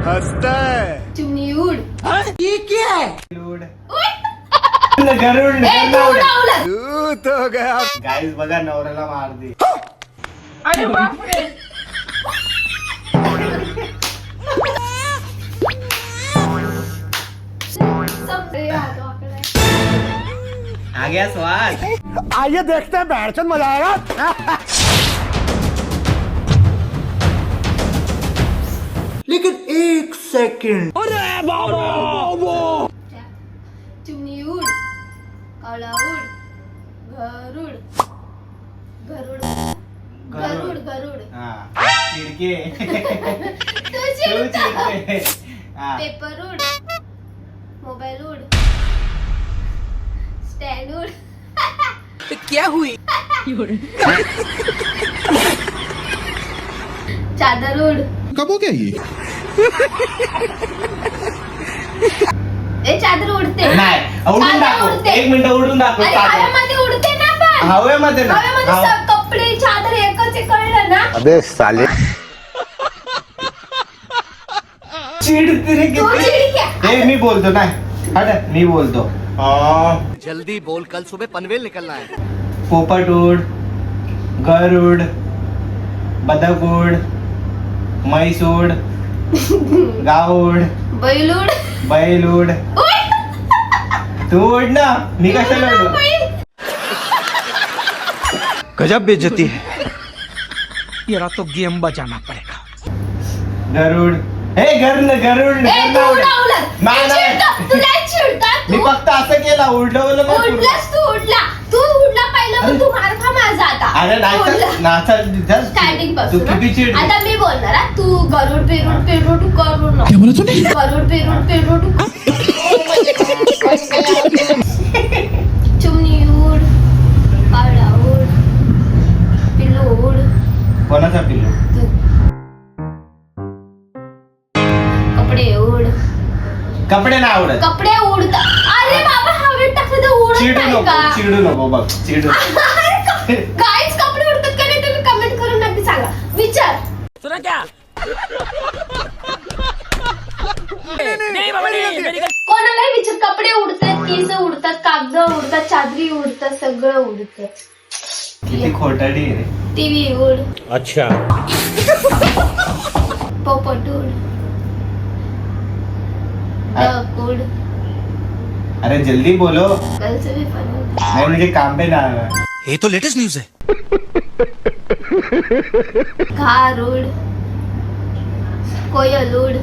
हंसता है चिमणी उड. ये क्या है? गरुड गरुड उडवलं. तू तो गया गाईज बघा नवऱ्याला मार दे. अरे बापरे. संपले हात वाकडे. आ गया स्वाद. आइए देखते हैं बैठचंद मजा आएगा. लेकिन एक सेकंड. चिमणी उड. कावळा उड. गरुड. गरुड. गरुड गरुड. हा चिडके. तू तू चिडता. चिडके. हा. पेपर उड. मोबाईल उड. स्टँड उड. क्या हुई? चादर उड. कब हो गया ये ए चादर उडते. नाही उडून चादर दाखव. उडते. 1 मिनिट उडून दाखव. अरे हवेमध्ये उडते ना पण. हवेमध्ये ना. हवेमध्ये हव- कपडे चादर एकच आहे, कळलं ना. अबे साले चिडते रे तू किती. चिडक्या. हे मी बोलतो नाही हट मी बोलतो. जल्दी बोल कल सुबह पनवेल निकलना है. पोपट उड. गरुड. बदक उड. म्हैस उड. गाव उड. बैल उड. बैल उड. तू उड ना मी कशाला उडू. गजब बेइज्जती है. मेरा तो गेम बजाना पड़ेगा. गरुड. हे गरुड गरुड ए, तू उडवलं. नाही, नाही. चिडतं. तुला चिडतात मी तू. फक्त असं केलं उडवलं ना पूर्ण. उडलास तू उडला. तू उडला पहिलं पण तू मार खा माझा आता. अरे उडला. नाचा स्टार्टिंग तू पासून किती ना. चिड. आता मी बोलणार हा. तू गरुड पेरूड पेरूड करू नको. गरुड पेरूड पेरूड चिमणी उड. कावळा उड. पिल्लू उड. कोणाचा पिल्लू. तू. कपडे उड. कपडे नाही आवडत. कपडे उडतात. अरे बाबा हवेत टाकलं तर उडत चिडू नाही नको का. चिडू नको बघ चिडू. काहीच कपडे उडतात का नाही तुम्ही कमेंट करून नक्की सांगा. विचार. सुना क्या? नहीं बाबा नहीं. मेरी कोणालाही विचार. कपडे उडतात, केस उडतात, कागद उडतात, चादरी उडतात, सगळं उडतात. किती खोटाडी आहे रे. टीव्ही उड. अच्छा पोपट उड. डक उड. अरे जल्दी बोलो. कलचं बी पण उड. नाही म्हणजे काम पे ना. ये तो लेटेस्ट न्यूज है. घार उड. कोयल उड.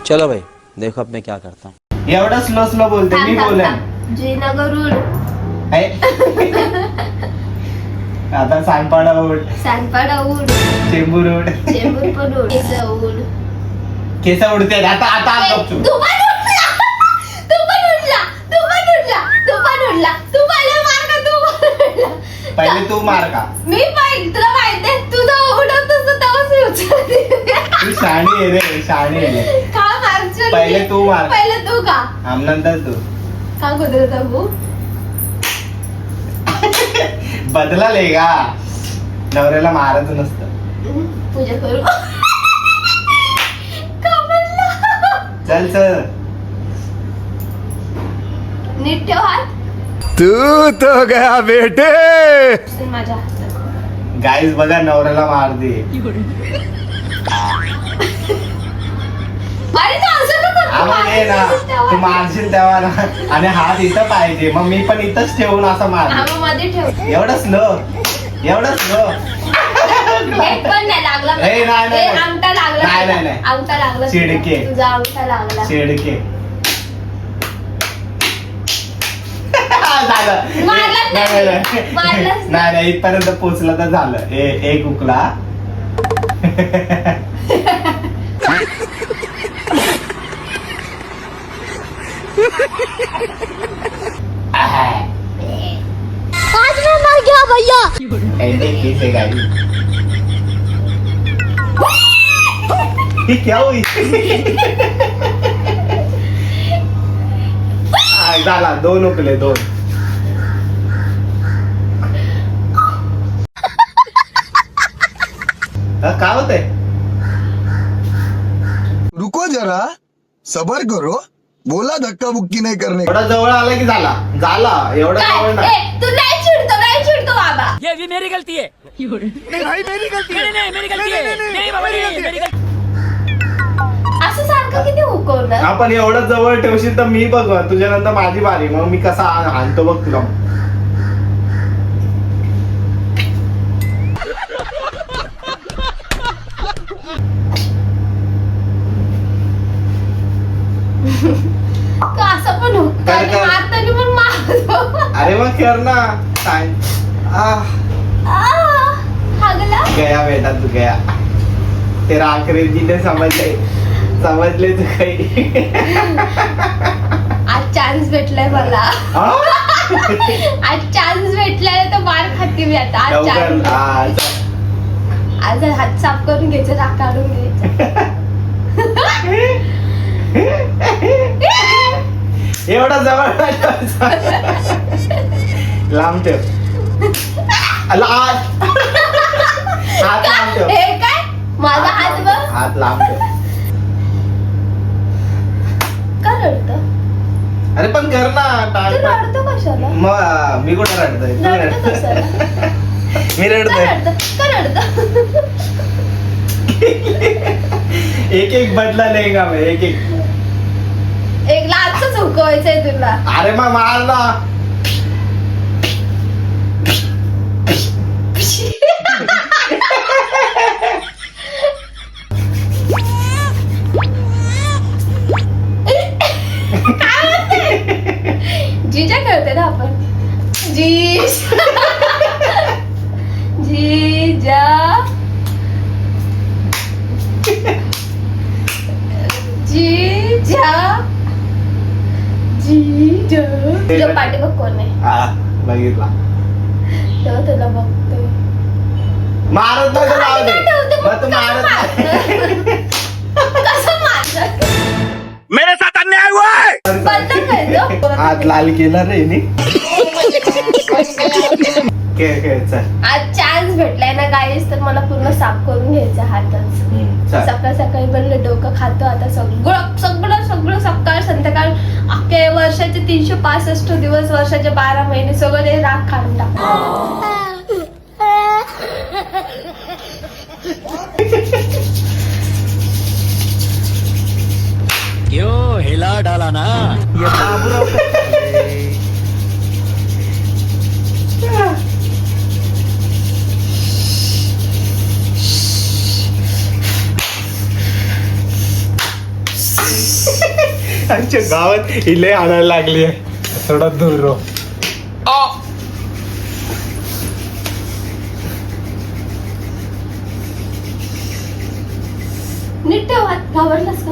चलो भाई देखो अब मैं क्या करता हूँ. एवढं स्लो स्लो बोलते मी बोलेन. जुईनगर उड. हे? आता सांगपाडा उड. सांडपाडा उड. चेंबूर उड. चेंबूर पण उड. केस उड. केस उडते आता आता गपचूप. तू पण उडला. तू पण उडला. तू पण उडला. तू पण उडला. तू पहिले मार का. तू पण उडला. पहिले तू मार का. मी पहिले तुला माहितीये तुझं उडवतोस तर तेव्हाच मी उचलते. तू शाणी आहे रे शाणी आहे. का मारशील? पहिले तू मार. पहिले तू का नंतर तू का कुदरत भाऊ. बदला लेगा. नवऱ्याला मारायचं नसतं. पूजा करू. का म्हणला? चल चल. नीट ठेव हात. तू तो गया बेटे. माझ्या हातात. गाईज बघा नवऱ्याला मार दे. अरे तू असं का करतो? आम्हाला ये ना तू मारशील तेव्हा ना आणि हात इथं पाहिजे मग मी पण इथंच ठेवून असं मार. मध्ये ठेव. एवढं स्लो. एवढं स्लो. एक पण नाही लागला. ए, नाही, नाही. अंगठा लागला. नाही, नाही, नाही. अंगठा लागला. चिडके. तुझा अंगठा लागला. शेडके. झालं. मारलाच नाही, नाही. नाही, मारलाच नाही. नाही नाही इथपर्यंत पोहोचलं तर झालं. एक उकला. आज मैं मर गया भैया. ऐसे कैसे गाई. ये क्या हुई. झाला 2 उकले 2. काय होतंय? रुको जरा सबर करो बोला धक्का बुक्की नहीं करने एवढा जवळ आला की झाला एवढा जवळ काय? ना. तू नाही चिडतो बाबा. ये भी मेरी गलती है नहीं भाई मेरी गलती है नहीं मेरी गलती है नहीं बाबा नहीं मेरी गलती असं सारखं किती हुकवणार? आपण एवढं जवळ ठेवशील तर मी बघ तुझ्यानंतर माझी बारी, मग मी कसा हाणतो बघ तुला. तू असं पण हुकतो आणि कर. मारताना पण मारतो. अरे मग कर ना. सांग. हागला. गया बेटा तू गया. तेरा आखरी जिने समजले तू काही. आज चान्स भेटलाय मला. हा? आज चान्स भेटलाय तर मार खाते मी आता. आज लवकर. chance. हा, चल. आज हात साफ करून घ्यायचं, राग काढून घ्यायचं. एवढा जवळ नाही ठेवायचा. लांब ठेव. हात लांब ठेव. हे काय? माझा हात बघ. हात लांब ठेव. का रडतं? अरे पण कर ना. तू रडतो कशाला? मग मी कुठे रडतोय? तू रडतो रड. कशाला? मी का रडतोय. रडतं? का रडतं? एक बदला लेगा मैं एक. एक लाचच हुकवायचंय तुला. अरे मग मार ना. जीजा खेळते ना आपण. जीजा तुझ्या पाठी बघ कोण आहे. हा बघितला. तेव्हा तुला बघतोय. मारत नाही तर राहू दे. मग तू मारत नाही. कसं मारलं? मेरे साथ अन्याय हुआ है बंद कर दो. हात लाल केला रे नी. खेळ चल. आज चान्स भेटलाय ना गाईस, तर मला पूर्ण साफ करून घ्यायचा हातच. चल. सकाळ सकाळी बनलं डोकं खातो आता. सगळं सकाळ संध्याकाळ अख्खे वर्षाचे 365 दिवस, वर्षाचे 12 महिने सगळं ते राग काढून टाकतो. क्यों हिला डाला ना ये बाबूराव आमच्या गावात हिले आणायला लागली आहे. थोडा दूर रो. नीट ठेव हात. घाबरलास का?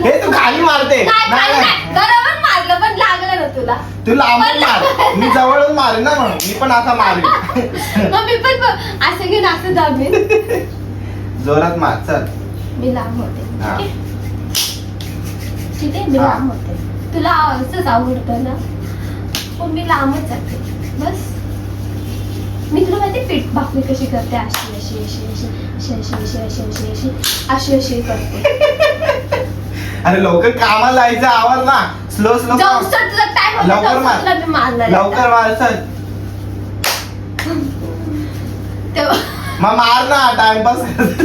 हे तू खाली मारते. नाही, नाही, नाही. बरोबर मारलं पण लागलं ना तुला. तू लांबून मार. मी जवळून मारेन ना, म्हणून मी पण असा मारेन. मग मी पण असं घेऊन असं दाबीन. जोरात मार. चल. मी लांब होते. हा. ठीक आहे मी हा. लांब होते. तुला असंच आवडतं ना, पण मी लांबच जाते. बस मी तुला माहिती पीठ भाकरी कशी करते. अशी अशी अशी अशी अशी अशी अशी अशी अशी अशी अशी करते. अरे लवकर कामाला जायचं. आवाज ना. Slow slow. जाऊ सर, तुझा टाइम होता. लवकर जाऊ मार. सर, तुला मी मारणार आहे. लवकर मार. चल. तेव्हा मग मार ना. टाइमपास करते.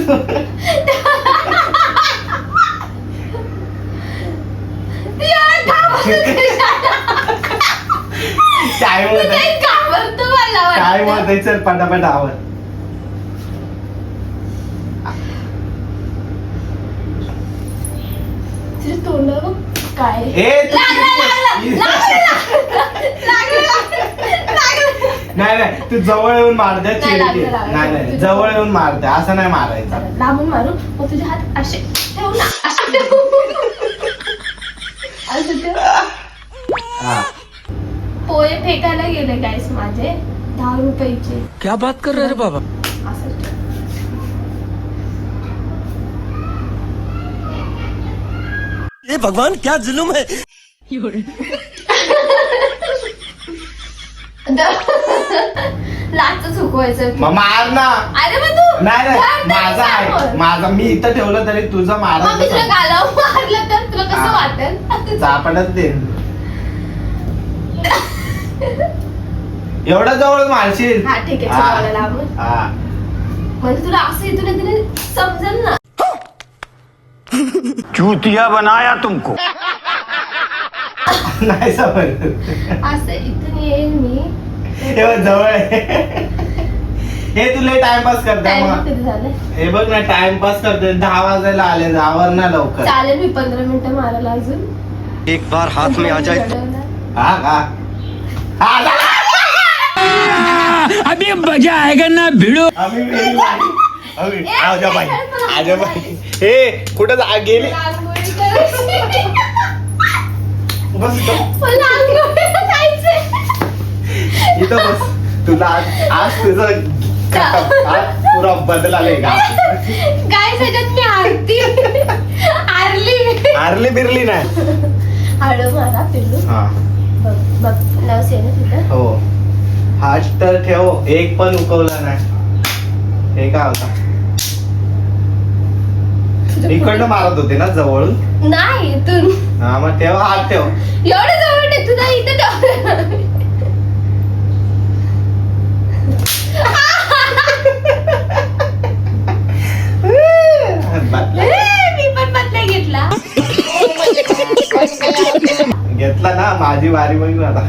यार, टाइम तू होत नाही घाबरतो मला वाटतं. टाइम होत. चल पटापट आवर. तुझ्या तोंडावर बघ काय. नाही नाही तू जवळ येऊन मारते. नाही, चिडते. लागलं, लागलं. नाही नाही जवळ येऊन मारते. असं नाही मारायचं. लांबून मारू. मग तुझे हात असे ठेव ना. असे ठेव. असं ठेव. हा. पोहे फेकायला गेले गाईस माझे 10 रुपयाचे. क्या बात कर रहे रे बाबा असं ठेव. ये भगवान क्या जुल्म है लाच चुकवायचं मग मार ना. अरे मग तू नाही नाही धर तरी माझा आहे समोर. माझा मी इथं ठेवलं तरी तुझं मग मी तुला मारायचं गालावर मारलं तर तुला कसं हा. वाटेल? चापडच दे. एवढं जवळ मारशील. हा ठीक आहे हा. चला लांबून. हा. म्हणजे तुला असं इथून इथून समजेल ना. चूतिया बनाया तुमको. नाही समज. असं इथून येईल मी. हे बघ, जवळ आहे. हे तुला टाइमपास करते टाइम मग. किती झालं? हे बघ ना टाइमपास करते 10 वाजायला आले आवर ना लवकर. चालेल मी 15 मिनिटं मारायला अजून. एक बार हाथ में आ जाए. हा का हा का? अभी मजा आएगा ना भिड़ो. आम्ही वेळी वाली. आम्ही आजोबाई आजोबाई हे कुठं गेली. रांगोळी करायची. बस इथं. मला रांगोळी करायची. इथं बस. तुला आज तुझं आज पुरा बदलाले का. काय सगळ्यात मी आरती आरली हारली बिरली नाही. हळू मारा पिल्लू. हा बघ बघ नवस आहे ना तिथं. हो हात तर ठेव. एक पण उकवला नाही. हे काय होता इकडनं मारत होते ना जवळून. नाही इथून हा मग ठेव हात ठेव. एवढं जवळ नाही तुझा इथं ठेव. मी पण बदला घेतला. घेतला ना माझी वारी बघ आता.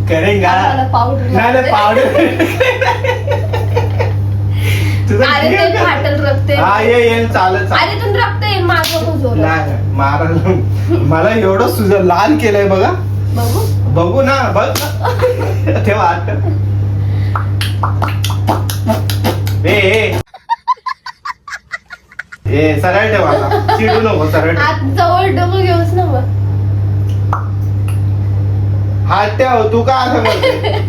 करेंगा मला पावडर नाही नाही पावडर तुझं अरे ठीक आहे ते का? फाटल रक्त आहे. हा ये चालत अरे तुम रक्त येईल माझं जोर. नाही मारायला मला एवढं तुझं लाल केलंय बघा. बघू बघू ना बघ तेव्हा आठ ए सरळ ठेवा आता. चिडू नको सरळ ठेव. हात जवळ डबल घेऊच ना मग. हात ठेव. तू का असं करते.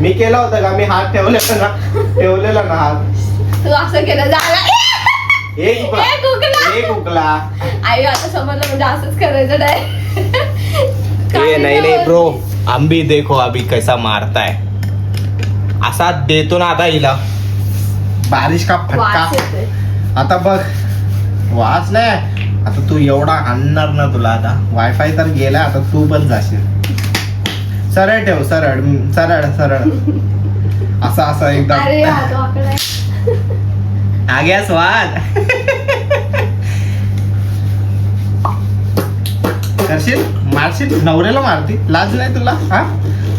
मी केलं होतं का. मी हात ठेवलेला ना हात. तू असं केलं झाला. एक एक उकला. एक उकला. आई आता समजलं म्हणजे असंच करायचं नाही. नहीं नहीं ब्रो हम भी देखो अभी कैसा मारता है. असा देतो ना आता हिला बारिश का फटका. वास येतोय. आता बघ वाच नाही. आता तू एवढा आणणार ना तुला आता. वायफाय तर गेला आता तू पण जाशील. सरळ ठेव सरळ सरळ सरळ असा असा अरे एकदम हात वाकडा आहे. आग्या स्वाद. करशील मारशील. नवऱ्याला मारती लाज नाही तुला. हा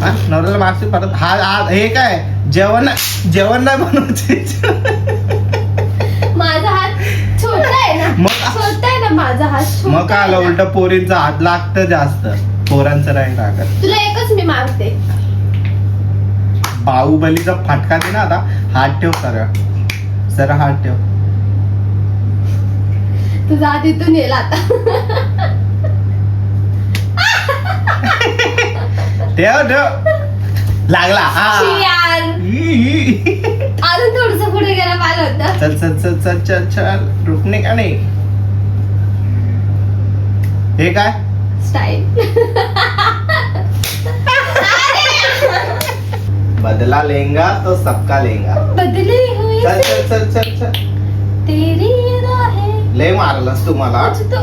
हा नवऱ्याला मारशील परत. हा हे काय जेवण नाही बनवायचे. माझा हात छोटा आहे ना. मग- छोटा आहे ना माझा हात छोटा मग काय आहे ना. उलट पोरींचा हात लागतं जास्त. पोरांचं नाही लागत. तुला एकच मी मारते. बाहुबलीचा फटका दे ना आता. हात ठेव सरळ हात ठेव. तुझा हात इथून येईल आता. ठेव लागला. हा शी यार. अजून थोडस पुढे गेला पाहिलं होतं. चल चल चल चल चल चल रुकणे का नाही. हे काय स्टाईल. बदला लेंगा तो सबका लेंगा. बदली हुई चल चल चल चल चल. तेरी राहें लय मारलास तू मला. कुछ तो.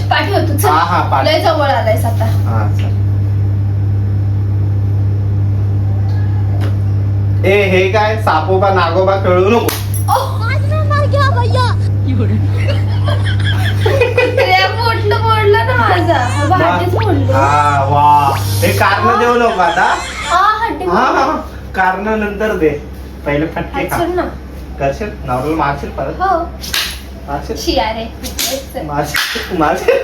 पाठव तू चल. हा हा पाठ. लय जवळ आलायस आता. हा चल. ए हे काय सापोबा नागोबा कळू नको. मोडलं ना माझा भाग्यच मोडलं. हा वा. हे कारण देऊ नको आता. हा हड्डी हा हा कारण नंतर दे. पहिले फटके खा. ना. करशील नवऱ्याला मारशील परत. हो मारशील शिया रे. मारशील.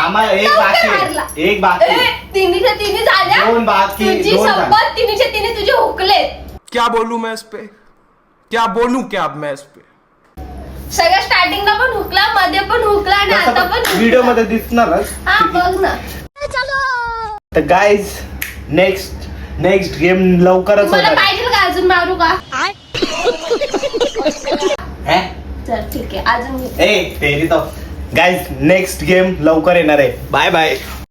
आम्हाला एक बाकी आहे. एक बाकी आहे. तिन्हीच्या तिन्ही झाल्या. दोन बाकी, तुझी दोन झाल्या. शपथ तिन्हीच्या तिन्ही तुझे हुकले. क्या बोलूं मैं इस पे. क्या बोलूं क्या अब मैं इस पे. सगळ्या स्टार्टिंगला पण हुकला मध्ये पण हुकला आणि आता पण व्हिडिओ मध्ये दिसणारच. हा बघ ना. तर गाईज नेक्स्ट नेक्स्ट गेम लवकरच तुम्हाला होणार पाहिजे का अजून मारू का है? चल ठीक आहे अजून ए तेरी तो गाइस नेक्स्ट गेम लवकर येणार आहे बाय बाय